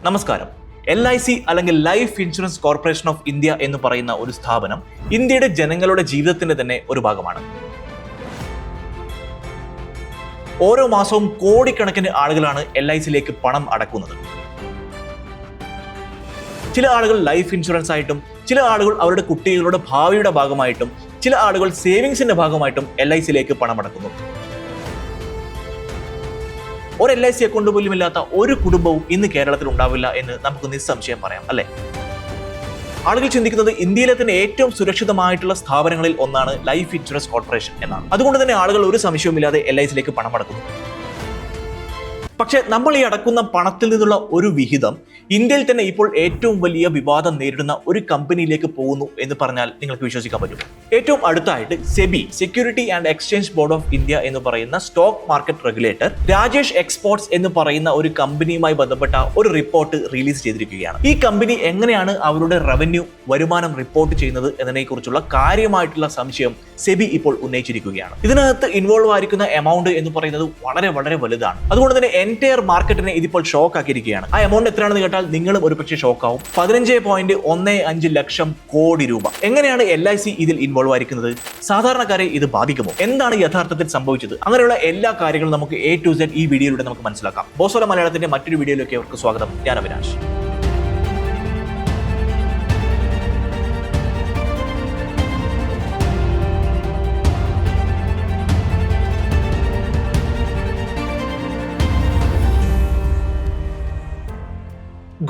നമസ്കാരം. LIC അല്ലെങ്കിൽ life insurance corporation of India എന്ന് പറയുന്ന ഒരു സ്ഥാപനം ഇന്ത്യയുടെ ജനങ്ങളുടെ ജീവിതത്തിന്റെ തന്നെ ഒരു ഭാഗമാണ്. ഓരോ മാസവും കോടിക്കണക്കിന് ആളുകളാണ് LICയിലേക്ക് പണം അടക്കുന്നത്. ചില ആളുകൾ ലൈഫ് ഇൻഷുറൻസ് ആയിട്ടും, ചില ആളുകൾ അവരുടെ കുട്ടികളുടെ ഭാവിയുടെ ഭാഗമായിട്ടും, ചില ആളുകൾ സേവിങ്സിന്റെ ഭാഗമായിട്ടും LICയിലേക്ക് പണം അടക്കുന്നു. ഒരു LIC അക്കൗണ്ട് പോലും ഇല്ലാത്ത ഒരു കുടുംബവും ഇന്ന് കേരളത്തിൽ ഉണ്ടാവില്ല എന്ന് നമുക്ക് നിസ്സംശയം പറയാം, അല്ലെ? ആളുകൾ ചിന്തിക്കുന്നത് ഇന്ത്യയിലെ തന്നെ ഏറ്റവും സുരക്ഷിതമായിട്ടുള്ള സ്ഥാപനങ്ങളിൽ ഒന്നാണ് ലൈഫ് ഇൻഷുറൻസ് കോർപ്പറേഷൻ എന്നാണ്. അതുകൊണ്ട് തന്നെ ആളുകൾ ഒരു സംശയവുമില്ലാതെ LICയിലേക്ക് പണം അടക്കുന്നു. പക്ഷെ നമ്മൾ ഈ അടക്കുന്ന പണത്തിൽ നിന്നുള്ള ഒരു വിഹിതം ഇന്ത്യയിൽ തന്നെ ഇപ്പോൾ ഏറ്റവും വലിയ വിവാദം നേരിടുന്ന ഒരു കമ്പനിയിലേക്ക് പോകുന്നു എന്ന് പറഞ്ഞാൽ നിങ്ങൾക്ക് വിശ്വസിക്കാൻ പറ്റും. ഏറ്റവും അടുത്തായിട്ട് SEBI, security and exchange board of India എന്ന് പറയുന്ന stock market regulator, Rajesh exports എന്ന് പറയുന്ന ഒരു കമ്പനിയുമായി ബന്ധപ്പെട്ട ഒരു റിപ്പോർട്ട് റിലീസ് ചെയ്തിരിക്കുകയാണ്. ഈ കമ്പനി എങ്ങനെയാണ് അവരുടെ റവന്യൂ, വരുമാനം റിപ്പോർട്ട് ചെയ്യുന്നത് എന്നതിനെ കുറിച്ചുള്ള കാര്യമായിട്ടുള്ള സംശയം സെബി ഇപ്പോൾ ഉന്നയിച്ചിരിക്കുകയാണ്. ഇതിനകത്ത് ഇൻവോൾവ് ആയിരിക്കുന്ന എമൗണ്ട് എന്ന് പറയുന്നത് വളരെ വളരെ വലുതാണ്. അതുകൊണ്ട് തന്നെ എൻറ്റയർ മാർക്കറ്റിനെ ഇതിപ്പോൾ ഷോക്ക് ആക്കിയിരിക്കുകയാണ്. ആ എമൗണ്ട് എത്രയാണെന്ന് കേട്ടാൽ നിങ്ങളും ഒരുപക്ഷെ ഷോക്ക് ആവും. 15.15 ലക്ഷം കോടി രൂപ. എങ്ങനെയാണ് LIC ഇതിൽ ഇൻവോൾവ് ആയിരിക്കുന്നത്? സാധാരണക്കാരെ ഇത് ബാധിക്കുമോ? എന്താണ് യഥാർത്ഥത്തിൽ സംഭവിച്ചത്? അങ്ങനെയുള്ള എല്ലാ കാര്യങ്ങളും നമുക്ക് A to Z ഈ വീഡിയോയിലൂടെ നമുക്ക് മനസ്സിലാക്കാം. ബോസോല മലയാളത്തിന്റെ മറ്റൊരു വീഡിയോയിലേക്ക് അവർക്ക് സ്വാഗതം. ഞാൻ Avinash.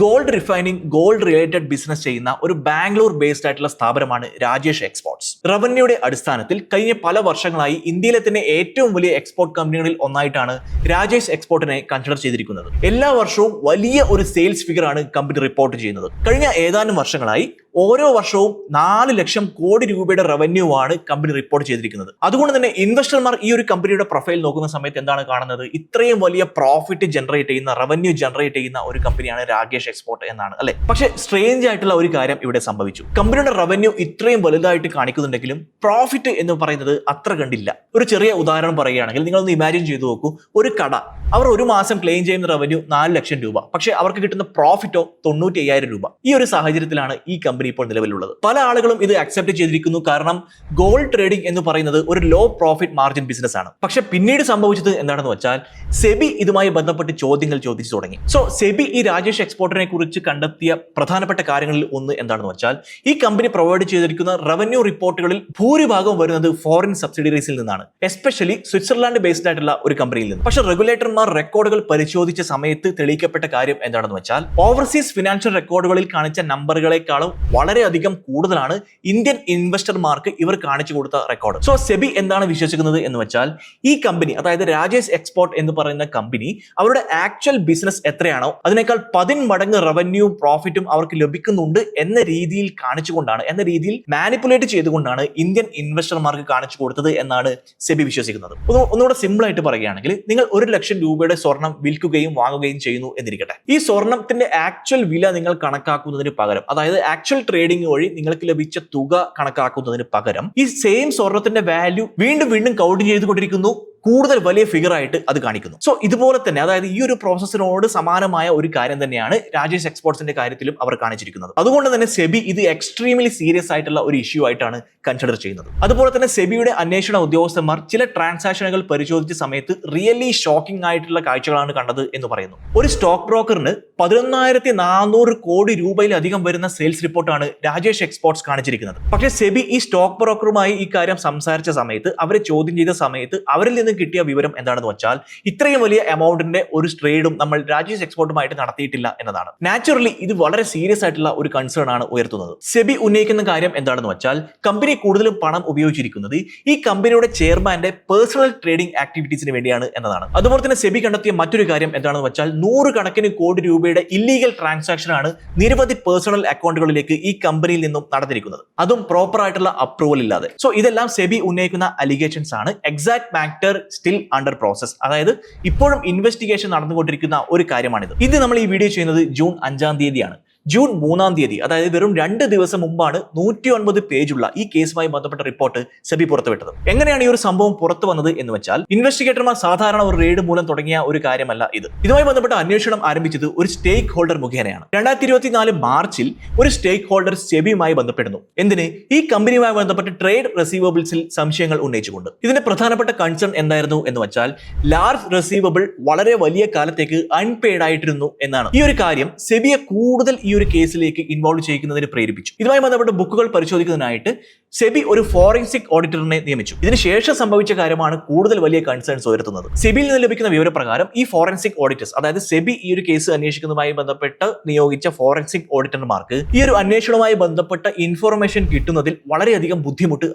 Gold refining, gold related business ചെയ്യുന്ന ഒരു ബാംഗ്ലൂർ ബേസ്ഡ് ആയിട്ടുള്ള സ്ഥാപനമാണ് രാജേഷ് എക്സ്പോർട്സ്. റവന്യൂയുടെ അടിസ്ഥാനത്തിൽ കഴിഞ്ഞ പല വർഷങ്ങളായി ഇന്ത്യയിലെ തന്നെ ഏറ്റവും വലിയ എക്സ്പോർട്ട് കമ്പനികളിൽ ഒന്നായിട്ടാണ് രാജേഷ് എക്സ്പോർട്ടിനെ കൺസിഡർ ചെയ്തിരിക്കുന്നത്. എല്ലാ വർഷവും വലിയ ഒരു സെയിൽസ് ഫിഗർ ആണ് കമ്പനി റിപ്പോർട്ട് ചെയ്യുന്നത്. കഴിഞ്ഞ ഏതാനും വർഷങ്ങളായി ഓരോ വർഷവും 4 ലക്ഷം കോടി രൂപയുടെ റവന്യൂ ആണ് കമ്പനി റിപ്പോർട്ട് ചെയ്തിരിക്കുന്നത്. അതുകൊണ്ട് തന്നെ ഇൻവെസ്റ്റർമാർ ഈ ഒരു കമ്പനിയുടെ പ്രൊഫൈൽ നോക്കുന്ന സമയത്ത് എന്താണ് കാണുന്നത്? ഇത്രയും വലിയ പ്രോഫിറ്റ് ജനറേറ്റ് ചെയ്യുന്ന, റവന്യൂ ജനറേറ്റ് ചെയ്യുന്ന ഒരു കമ്പനിയാണ് രാജേഷ് എക്സ്പോർട്ട് എന്നാണ്, അല്ലെ? പക്ഷേ സ്ട്രേഞ്ച് ആയിട്ടുള്ള ഒരു കാര്യം ഇവിടെ സംഭവിച്ചു. കമ്പനിയുടെ റവന്യൂ ഇത്രയും വലുതായിട്ട് കാണിക്കുന്നുണ്ടെങ്കിലും പ്രോഫിറ്റ് എന്ന് പറയുന്നത് അത്ര കണ്ടില്ല. ഒരു ചെറിയ ഉദാഹരണം പറയുകയാണെങ്കിൽ നിങ്ങളൊന്ന് ഇമാജിൻ ചെയ്തു നോക്കൂ. ഒരു കട, അവർ ഒരു മാസം ക്ലെയിം ചെയ്യുന്ന റവന്യൂ 4 ലക്ഷം രൂപ, പക്ഷേ അവർക്ക് കിട്ടുന്ന പ്രോഫിറ്റോ 95,000 രൂപ. ഈ ഒരു സാഹചര്യത്തിലാണ് ഈ കമ്പനി ഇപ്പോൾ നിലവിലുള്ളത്. പല ആളുകളും ഇത് അക്സെപ്റ്റ് ചെയ്തിരിക്കുന്നു. കാരണം ഗോൾഡ് ട്രേഡിംഗ് എന്ന് പറയുന്നത് ഒരു ലോ പ്രോഫിറ്റ് മാർജിൻ ബിസിനസ് ആണ്. പക്ഷെ പിന്നീട് സംഭവിച്ചത് എന്താണെന്ന് വെച്ചാൽ സെബി ഇതുമായി ബന്ധപ്പെട്ട് ചോദ്യങ്ങൾ ചോദിച്ചു തുടങ്ങി. സെബി ഈ രാജേഷ് എക്സ്പോർട്ടിനെ കുറിച്ച് കണ്ടെത്തിയ പ്രധാനപ്പെട്ട കാര്യങ്ങളിൽ ഒന്ന് എന്താണെന്ന് വെച്ചാൽ ഈ കമ്പനി പ്രൊവൈഡ് ചെയ്തിരിക്കുന്ന റവന്യൂ റിപ്പോർട്ടുകളിൽ ഭൂരിഭാഗം വരുന്നത് ഫോറിൻ സബ്സിഡിയറീസിൽ നിന്നാണ്, എസ്പെഷ്യലി സ്വിറ്റ്സർലാൻഡ് ബേസ്ഡ് ആയിട്ടുള്ള ഒരു കമ്പനിയിൽ നിന്ന്. പക്ഷേ റെഗുലേറ്റർമാർ റെക്കോർഡുകൾ പരിശോധിച്ച സമയത്ത് തെളിയിക്കപ്പെട്ട കാര്യം എന്താണെന്ന് വെച്ചാൽ ഓവർസീസ് ഫിനാൻഷ്യൽ റെക്കോർഡുകളിൽ കാണിച്ച നമ്പറുകളെക്കാളും വളരെയധികം കൂടുതലാണ് ഇന്ത്യൻ ഇൻവെസ്റ്റർമാർക്ക് ഇവർ കാണിച്ചു കൊടുത്ത റെക്കോർഡ്. സെബി എന്താണ് വിശ്വസിക്കുന്നത് എന്ന് വെച്ചാൽ ഈ കമ്പനി, അതായത് രാജേഷ് എക്സ്പോർട്ട് എന്ന് പറയുന്ന കമ്പനി, അവരുടെ ആക്ച്വൽ ബിസിനസ് എത്രയാണോ അതിനേക്കാൾ 10 മടങ്ങ് റവന്യൂ പ്രോഫിറ്റും അവർക്ക് ലഭിക്കുന്നുണ്ട് എന്ന രീതിയിൽ കാണിച്ചുകൊണ്ടാണ്, എന്ന രീതിയിൽ മാനിപ്പുലേറ്റ് ചെയ്തുകൊണ്ടാണ് ഇന്ത്യൻ ഇൻവെസ്റ്റർമാർക്ക് കാണിച്ചു കൊടുത്തത് എന്നാണ് സെബി വിശ്വസിക്കുന്നത്. ഒന്നുകൂടെ സിമ്പിൾ ആയിട്ട് പറയുകയാണെങ്കിൽ, നിങ്ങൾ 1 ലക്ഷം രൂപയുടെ സ്വർണം വിൽക്കുകയും വാങ്ങുകയും ചെയ്യുന്നു എന്നിരിക്കട്ടെ. ഈ സ്വർണത്തിന്റെ ആക്ച്വൽ വില നിങ്ങൾ കണക്കാക്കുന്നതിന് പകരം, അതായത് ആക്ച്വൽ ട്രേഡിംഗ് വഴി നിങ്ങൾക്ക് ലഭിച്ച തുക കണക്കാക്കുന്നതിന് പകരം ഈ സെയിം സ്വർണത്തിന്റെ വാല്യൂ വീണ്ടും വീണ്ടും കൗണ്ട് ചെയ്തുകൊണ്ടിരിക്കുന്നു, കൂടുതൽ വലിയ ഫിഗർ ആയിട്ട് അത് കാണിക്കുന്നു. ഇതുപോലെ തന്നെ, അതായത് ഈ ഒരു പ്രോസസ്സിനോട് സമാനമായ ഒരു കാര്യം തന്നെയാണ് രാജേഷ് എക്സ്പോർട്സിന്റെ കാര്യത്തിലും അവർ കാണിച്ചിരിക്കുന്നത്. അതുകൊണ്ട് തന്നെ സെബി ഇത് എക്സ്ട്രീംലി സീരിയസ് ആയിട്ടുള്ള ഒരു ഇഷ്യൂ ആയിട്ടാണ് കൺസിഡർ ചെയ്യുന്നത്. അതുപോലെ തന്നെ സെബിയുടെ അന്വേഷണ ഉദ്യോഗസ്ഥന്മാർ ചില ട്രാൻസാക്ഷനുകൾ പരിശോധിച്ച സമയത്ത് റിയലി ഷോക്കിംഗ് ആയിട്ടുള്ള കാഴ്ചകളാണ് കണ്ടത് എന്ന് പറയുന്നു. ഒരു സ്റ്റോക്ക് ബ്രോക്കറിന് 11,400 കോടി രൂപയിലധികം വരുന്ന സെയിൽസ് റിപ്പോർട്ടാണ് രാജേഷ് എക്സ്പോർട്സ് കാണിച്ചിരിക്കുന്നത്. പക്ഷേ സെബി ഈ സ്റ്റോക്ക് ബ്രോക്കറുമായി ഈ കാര്യം സംസാരിച്ച സമയത്ത്, അവരെ ചോദ്യം ചെയ്ത സമയത്ത് അവരിൽ നിന്ന് കിട്ടിയ വിവരം എന്താണെന്ന് വെച്ചാൽ ഇത്രയും വലിയ എമൗണ്ടിന്റെ ഒരു ട്രേഡും നമ്മൾ രാജേഷ് എക്സ്പോർട്ടുമായിട്ട് നടത്തിയിട്ടില്ല എന്നതാണ്. നാച്ചുറലി ഇത് വളരെ സീരിയസ് ആയിട്ടുള്ള ഒരു കൺസേൺ ആണ് ഉയർത്തുന്നത്. സെബി ഉന്നയിക്കുന്ന കാര്യം എന്താണെന്ന് വെച്ചാൽ കമ്പനി കൂടുതലും പണം ഉപയോഗിച്ചിരിക്കുന്നത് ഈ കമ്പനിയുടെ ചെയർമാന്റെ പേഴ്സണൽ ട്രേഡിംഗ് ആക്ടിവിറ്റീസിന് വേണ്ടിയാണ് എന്നതാണ്. അതുപോലെ തന്നെ സെബി കണ്ടെത്തിയ മറ്റൊരു കാര്യം എന്താണെന്ന് വെച്ചാൽ 100 കണക്കിന് കോടി രൂപയുടെ ഇല്ലീഗൽ ട്രാൻസാക്ഷൻ ആണ് നിരവധി പേഴ്സണൽ അക്കൗണ്ടുകളിലേക്ക് ഈ കമ്പനിയിൽ നിന്നും നടന്നിരിക്കുന്നത്, അതും പ്രോപ്പർ ആയിട്ടുള്ള അപ്രൂവൽ ഇല്ലാതെ. ഇതെല്ലാം സെബി ഉന്നയിക്കുന്ന അലിഗേഷൻസ് ആണ്. Exact matter still under process, അതായത് ഇപ്പോഴും ഇൻവെസ്റ്റിഗേഷൻ നടന്നുകൊണ്ടിരിക്കുന്ന ഒരു കാര്യമാണിത്. ഇത് നമ്മൾ ഈ വീഡിയോ ചെയ്യുന്നത് ജൂൺ 5-ാം തീയതിയാണ്. ജൂൺ 3 അതായത് വെറും 2 ദിവസം മുമ്പാണ് 109 പേജുള്ള ഈ കേസുമായി ബന്ധപ്പെട്ട റിപ്പോർട്ട് സെബി പുറത്തുവിട്ടത്. എങ്ങനെയാണ് ഈ ഒരു സംഭവം പുറത്തു വന്നത് എന്ന് വെച്ചാൽ ഇൻവെസ്റ്റിഗേറ്റർമാർ സാധാരണ ഒരു റെയ്ഡ് മൂലം തുടങ്ങിയ ഒരു കാര്യമല്ല ഇത്. ഇതുമായി ബന്ധപ്പെട്ട അന്വേഷണം ആരംഭിച്ചത് ഒരു സ്റ്റേക്ക് ഹോൾഡർ മുഖേനയാണ്. 2024 മാർച്ചിൽ ഒരു സ്റ്റേക്ക് ഹോൾഡർ സെബിയുമായി ബന്ധപ്പെടുന്നു. എന്തിന്? ഈ കമ്പനിയുമായി ബന്ധപ്പെട്ട ട്രേഡ് റിസീവബിൾസിൽ സംശയങ്ങൾ ഉന്നയിച്ചുകൊണ്ട്. ഇതിന്റെ പ്രധാനപ്പെട്ട കൺസേൺ എന്തായിരുന്നു എന്ന് വെച്ചാൽ ലാർജ് റിസീവബിൾ വളരെ വലിയ കാലത്തേക്ക് അൺപെയ്ഡ് ആയിട്ടിരുന്നു എന്നാണ്. ഈ ഒരു കാര്യം സെബിയെ കൂടുതൽ ഈ ഒരു കേസിലേക്ക് ഇൻവോൾവ് ചെയ്യുന്നതിന് പ്രേരിപ്പിച്ചു. ഇതുമായി ബന്ധപ്പെട്ട ബുക്കുകൾ പരിശോധിക്കുന്നതിനായിട്ട് സെബി ഒരു ഫോറൻസിക് ഓഡിറ്ററിനെ നിയമിച്ചു. ഇതിനുശേഷം സംഭവിച്ച കാര്യമാണ് കൂടുതൽ വലിയ കൺസേൺസ് ഉയർത്തുന്നത്. സെബിയിൽ നിന്ന് ലഭിക്കുന്ന വിവരപ്രകാരം ഈ ഫോറൻസിക് ഓഡിറ്റേഴ്സ്, അതായത് സെബി ഈ ഒരു കേസ് അന്വേഷിക്കുന്നതുമായി ബന്ധപ്പെട്ട് നിയോഗിച്ച ഫോറൻസിക് ഓഡിറ്റർമാർക്ക് ഈ ഒരു അന്വേഷണവുമായി ബന്ധപ്പെട്ട ഇൻഫോർമേഷൻ കിട്ടുന്നതിൽ വളരെയധികം ബുദ്ധിമുട്ട്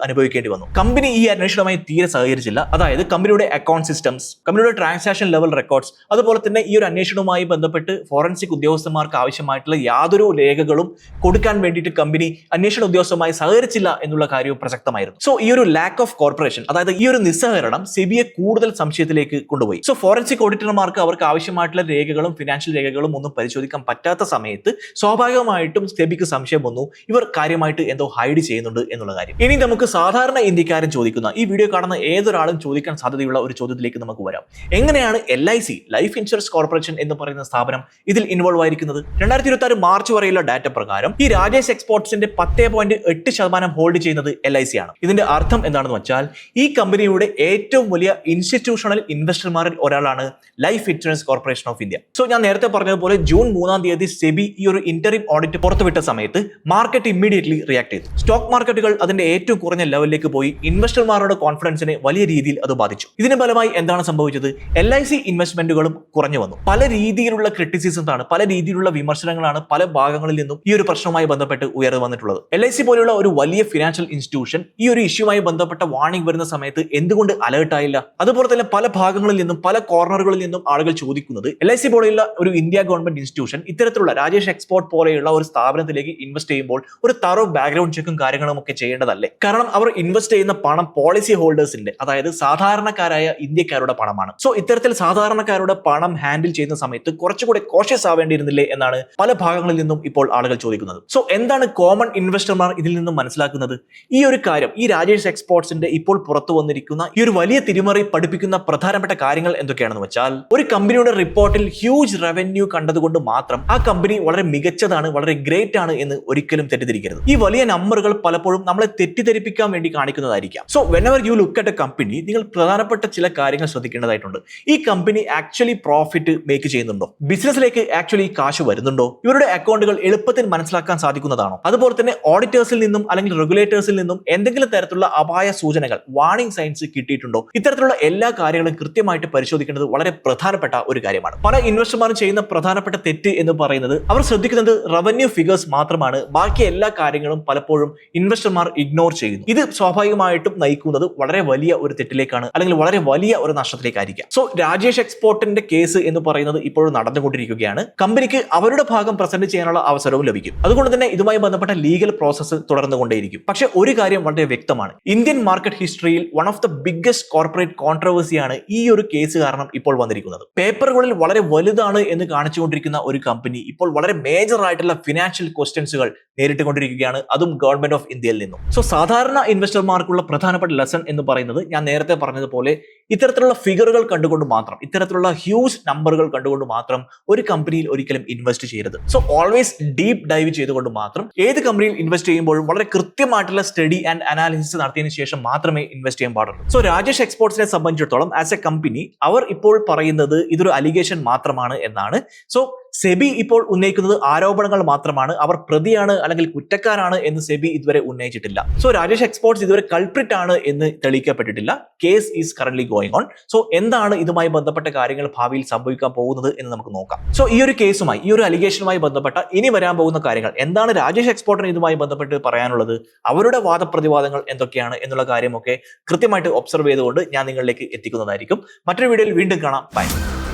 അനുഭവിക്കേണ്ടി വന്നു. കമ്പനി ഈ അന്വേഷണവുമായി തീരെ സഹകരിച്ചില്ല. അതായത് കമ്പനിയുടെ അക്കൗണ്ട് സിസ്റ്റംസ്, കമ്പനിയുടെ ട്രാൻസാക്ഷൻ ലെവൽ റെക്കോർഡ്സ്, അതുപോലെ തന്നെ ഈ ഒരു അന്വേഷണവുമായി ബന്ധപ്പെട്ട് ഫോറൻസിക് ഉദ്യോഗസ്ഥന്മാർക്ക് ആവശ്യമായിട്ടുള്ള യാതൊരു രേഖകളും കൊടുക്കാൻ വേണ്ടിയിട്ട് കമ്പനി അന്വേഷണ ഉദ്യോഗസ്ഥരുമായി സഹകരിച്ചില്ല എന്നുള്ള കാര്യവും പ്രസക്തമായിരുന്നു. സോ ഈ ഒരു ലാക്ക് ഓഫ് കോർപ്പറേഷൻ, അതായത് ഈ ഒരു നിസ്സഹകരണം സെബിയെ കൂടുതൽ സംശയത്തിലേക്ക് കൊണ്ടുപോയി. സോ ഫോറൻസിക് ഓഡിറ്റർമാർക്ക് അവർക്ക് ആവശ്യമായിട്ടുള്ള രേഖകളും ഫിനാൻഷ്യൽ രേഖകളും ഒന്നും പരിശോധിക്കാൻ പറ്റാത്ത സമയത്ത് സ്വാഭാവികമായിട്ടും സെബിക്ക് സംശയം വന്നു, ഇവർ കാര്യമായിട്ട് എന്തോ ഹൈഡ് ചെയ്യുന്നുണ്ട് എന്നുള്ള കാര്യം. ഇനി നമുക്ക് സാധാരണ ഇന്ത്യക്കാരൻ ചോദിക്കുന്ന, ഈ വീഡിയോ കാണുന്ന ഏതൊരാളും ചോദിക്കാൻ സാധ്യതയുള്ള ഒരു ചോദ്യത്തിലേക്ക് നമുക്ക് വരാം. എങ്ങനെയാണ് LIC, ലൈഫ് ഇൻഷുറൻസ് കോർപ്പറേഷൻ എന്ന് പറയുന്ന സ്ഥാപനം ഇതിൽ ഇൻവോൾവ് ആയിരിക്കുന്നത്? 2026 മാർച്ച് വരെയുള്ള ഡാറ്റ പ്രകാരം ഈ രാജേഷ് എക്സ്പോർട്സിന്റെ 10.8% ഹോൾഡ് ചെയ്യുന്നത് LIC ആണ്. ഇതിന്റെ അർത്ഥം എന്താണെന്ന് വെച്ചാൽ ഈ കമ്പനിയുടെ ഏറ്റവും വലിയ ഇൻസ്റ്റിറ്റ്യൂഷണൽ ഇൻവെസ്റ്റർമാരിൽ ഒരാളാണ് life insurance corporation of India. So ഞാൻ നേരത്തെ പറഞ്ഞതുപോലെ ജൂൺ 3 സെബി ഈ ഒരു ഇന്ററിം ഓഡിറ്റ് പുറത്തുവിട്ട സമയത്ത് മാർക്കറ്റ് ഇമ്മീഡിയറ്റ്ലി റിയാക്ട് ചെയ്തു. സ്റ്റോക്ക് മാർക്കറ്റുകൾ അതിന്റെ ഏറ്റവും കുറഞ്ഞ ലെവലിലേക്ക് പോയി. ഇൻവെസ്റ്റർമാരുടെ കോൺഫിഡൻസിനെ വലിയ രീതിയിൽ അത് ബാധിച്ചു. ഇതിന് ഫലമായി എന്താണ് സംഭവിച്ചത്? LIC ഇൻവെസ്റ്റ്മെന്റുകളും കുറഞ്ഞു വന്നു. പല രീതിയിലുള്ള ക്രിറ്റിസിസംസ് ആണ്, പല രീതിയിലുള്ള വിമർശനങ്ങളാണ് പല ഭാഗങ്ങളിൽ നിന്നും ഈ ഒരു പ്രശ്നവുമായി ബന്ധപ്പെട്ട് ഉയർന്നു വന്നിട്ടുള്ളത്. LIC പോലുള്ള ഒരു വലിയ ഫിനാൻഷ്യൽ ഇൻസ്റ്റിറ്റ്യൂഷൻ ഈ ഒരു ഇഷ്യൂമായി ബന്ധപ്പെട്ട വാർണിംഗ് വരുന്ന സമയത്ത് എന്തുകൊണ്ട് അലേർട്ട് ആയില്ല? അതുപോലെ തന്നെ പല ഭാഗങ്ങളിൽ നിന്നും പല കോർണറുകളിൽ നിന്നും ആളുകൾ ചോദിക്കുന്നത്, LIC പോലെയുള്ള ഒരു ഇന്ത്യ ഗവൺമെന്റ് ഇൻസ്റ്റിറ്റ്യൂഷൻ ഇത്തരത്തിലുള്ള രാജേഷ് എക്സ്പോർട്ട് പോലെയുള്ള ഒരു സ്ഥാപനത്തിലേക്ക് ഇൻവെസ്റ്റ് ചെയ്യുമ്പോൾ ഒരു തറോ ബാക്ക്ഗ്രൗണ്ട് ചെക്കും കാര്യങ്ങളും ഒക്കെ ചെയ്യേണ്ടതല്ലേ? കാരണം അവർ ഇൻവെസ്റ്റ് ചെയ്യുന്ന പണം പോളിസി ഹോൾഡേഴ്സിന്റെ, അതായത് സാധാരണക്കാരായ ഇന്ത്യക്കാരുടെ പണമാണ്. സോ ഇത്തരത്തിൽ സാധാരണക്കാരുടെ പണം ഹാൻഡിൽ ചെയ്യുന്ന സമയത്ത് കുറച്ചുകൂടെ കോഷ്യസ് ആവേണ്ടിയിരുന്നില്ലേ എന്നാണ് പല ഭാഗങ്ങളിൽ നിന്നും ഇപ്പോൾ ആളുകൾ ചോദിക്കുന്നത്. സോ എന്താണ് കോമൺ ഇൻവെസ്റ്റർമാർ ഇതിൽ നിന്നും മനസ്സിലാക്കുന്നത്? ഈ ഒരു കാര്യം, ഈ രാജേഷ് എക്സ്പോർട്സിന്റെ ഇപ്പോൾ പുറത്തു വന്നിരിക്കുന്ന ഈ ഒരു വലിയ തിരിമറി പഠിപ്പിക്കുന്ന പ്രധാനപ്പെട്ട കാര്യങ്ങൾ എന്തൊക്കെയാണെന്ന് വെച്ചാൽ, ഒരു കമ്പനിയുടെ റിപ്പോർട്ടിൽ ഹ്യൂജ് റവന്യൂ കണ്ടതുകൊണ്ട് മാത്രം ആ കമ്പനി വളരെ മികച്ചതാണ്, വളരെ ഗ്രേറ്റ് ആണ് എന്ന് ഒരിക്കലും തെറ്റിദ്ധരിക്കരുത്. ഈ വലിയ നമ്പറുകൾ പലപ്പോഴും നമ്മളെ തെറ്റിദ്ധരിപ്പിക്കാൻ വേണ്ടി കാണിക്കുന്നതായിരിക്കാം. So whenever you look at a company, നിങ്ങൾ പ്രധാനപ്പെട്ട ചില കാര്യങ്ങൾ ശ്രദ്ധിക്കേണ്ടതായിട്ടുണ്ട്. ഈ കമ്പനി ആക്ച്വലി പ്രോഫിറ്റ് മേക്ക് ചെയ്യുന്നുണ്ടോ? ബിസിനസ്സിലേക്ക് ആക്ച്വലി കാശ് വരുന്നുണ്ടോ? ഇവരുടെ അക്കൗണ്ടുകൾ എളുപ്പത്തിൽ മനസ്സിലാക്കാൻ സാധിക്കുന്നതാണോ? അതുപോലെ തന്നെ ഓഡിറ്റേഴ്സിൽ നിന്നും അല്ലെങ്കിൽ റെഗുലേറ്റേഴ്സിൽ നിന്നും എന്തെങ്കിലും തരത്തിലുള്ള അപായ സൂചനകൾ, വാർണിംഗ് സൈൻസ് കിട്ടിയിട്ടുണ്ടോ? ഇത്തരത്തിലുള്ള എല്ലാ കാര്യങ്ങളും കൃത്യമായിട്ട് പരിശോധിക്കേണ്ടത് വളരെ പ്രധാനപ്പെട്ട ഒരു കാര്യമാണ്. പല ഇൻവെസ്റ്റർമാരും ചെയ്യുന്ന പ്രധാനപ്പെട്ട തെറ്റ് എന്ന് പറയുന്നത്, അവർ ശ്രദ്ധിക്കുന്നത് റവന്യൂ ഫിഗേഴ്സ് മാത്രമാണ്, ബാക്കി എല്ലാ കാര്യങ്ങളും പലപ്പോഴും ഇൻവെസ്റ്റർമാർ ഇഗ്നോർ ചെയ്യുന്നു. ഇത് സ്വാഭാവികമായിട്ടും നയിക്കുന്നത് വളരെ വലിയ ഒരു തെറ്റിലേക്കാണ്, അല്ലെങ്കിൽ വളരെ വലിയ ഒരു നഷ്ടത്തിലേക്കായിരിക്കാം. സോ രാജേഷ് എക്സ്പോർട്ടിന്റെ കേസ് എന്ന് പറയുന്നത് ഇപ്പോഴും നടന്നുകൊണ്ടിരിക്കുകയാണ്. കമ്പനിക്ക് അവരുടെ ഭാഗം പ്രസന്റ് ചെയ്യാനുള്ള അവസരവും ലഭിക്കും. അതുകൊണ്ട് തന്നെ ഇതുമായി ബന്ധപ്പെട്ട ലീഗൽ പ്രോസസ്സ് തുടർന്നുകൊണ്ടേയിരിക്കും. പക്ഷെ ഒരു കാര്യം വളരെ വ്യക്തമാണ്, ഇന്ത്യൻ മാർക്കറ്റ് ഹിസ്റ്ററിയിൽ one of the biggest corporate കോൺട്രവേഴ്സിയാണ് ഈ ഒരു കേസ് കാരണം ഇപ്പോൾ വന്നിരിക്കുന്നത്. പേപ്പറുകളിൽ വളരെ വലുതാണ് എന്ന് കാണിച്ചുകൊണ്ടിരിക്കുന്ന ഒരു കമ്പനി ഇപ്പോൾ വളരെ മേജർ ആയിട്ടുള്ള ഫിനാൻഷ്യൽ ക്വസ്റ്റ്യൻസുകൾ നേരിട്ടുകൊണ്ടിരിക്കുകയാണ്, അതും ഗവൺമെന്റ് ഓഫ് ഇന്ത്യയിൽ നിന്നും. സോ സാധാരണ ഇൻവെസ്റ്റർമാർക്കുള്ള പ്രധാനപ്പെട്ട ലെസൺ എന്ന് പറയുന്നത്, ഞാൻ നേരത്തെ പറഞ്ഞതുപോലെ ഇത്തരത്തിലുള്ള ഫിഗറുകൾ കണ്ടുകൊണ്ട് മാത്രം, ഇത്തരത്തിലുള്ള ഹ്യൂജ് നമ്പറുകൾ കണ്ടുകൊണ്ട് മാത്രം ഒരു കമ്പനിയിൽ ഒരിക്കലും ഇൻവെസ്റ്റ് ചെയ്യരുത്. സോ ഓൾവേസ് ഡീപ് ഡൈവ് ചെയ്തുകൊണ്ട് മാത്രം ഏത് കമ്പനിയിൽ ഇൻവെസ്റ്റ് ചെയ്യുമ്പോഴും വളരെ കൃത്യമായിട്ടുള്ള സ്റ്റഡി ആൻഡ് അനാലിസിസ് നടത്തിയതിനു ശേഷം മാത്രമേ ഇൻവെസ്റ്റ് ചെയ്യാൻ പാടുള്ളൂ. സോ രാജേഷ് എക്സ്പോർട്സിനെ സംബന്ധിച്ചിടത്തോളം ആസ് എ കമ്പനി അവർ ഇപ്പോൾ പറയുന്നത് ഇതൊരു അലിഗേഷൻ മാത്രമാണ് എന്നാണ്. സോ സെബി ഇപ്പോൾ ഉന്നയിക്കുന്നത് ആരോപണങ്ങൾ മാത്രമാണ്, അവർ പ്രതിയാണ് അല്ലെങ്കിൽ കുറ്റക്കാരാണ് എന്ന് സെബി ഇതുവരെ ഉന്നയിച്ചിട്ടില്ല. സോ രാജേഷ് എക്സ്പോർട്സ് ഇതുവരെ കൾപ്രിറ്റ് ആണ് എന്ന് തെളിയിക്കപ്പെട്ടിട്ടില്ല. Case is currently going on. So എന്താണ് ഇതുമായി ബന്ധപ്പെട്ട കാര്യങ്ങൾ ഭാവിയിൽ സംഭവിക്കാൻ പോകുന്നത് എന്ന് നമുക്ക് നോക്കാം. സോ ഈ ഒരു കേസുമായി, ഈ ഒരു അലിഗേഷനുമായി ബന്ധപ്പെട്ട ഇനി വരാൻ പോകുന്ന കാര്യങ്ങൾ എന്താണ്, രാജേഷ് എക്സ്പോർട്ടിന് ഇതുമായി ബന്ധപ്പെട്ട് പറയാനുള്ളത്, അവരുടെ വാദപ്രതിവാദങ്ങൾ എന്തൊക്കെയാണ് എന്നുള്ള കാര്യമൊക്കെ കൃത്യമായിട്ട് ഒബ്സർവ് ചെയ്തുകൊണ്ട് ഞാൻ നിങ്ങളിലേക്ക് എത്തിക്കുന്നതായിരിക്കും. മറ്റൊരു വീഡിയോയിൽ വീണ്ടും കാണാം. Bye.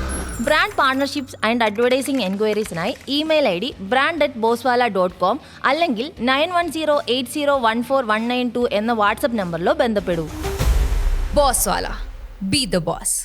Brand partnerships and advertising എൻക്വയറീസിനായി ഇമെയിൽ ID brand@boswala.com അല്ലെങ്കിൽ 9108014192 എന്ന വാട്സ്ആപ്പ് നമ്പറിലോ ബന്ധപ്പെടൂ. Boswala, be the boss.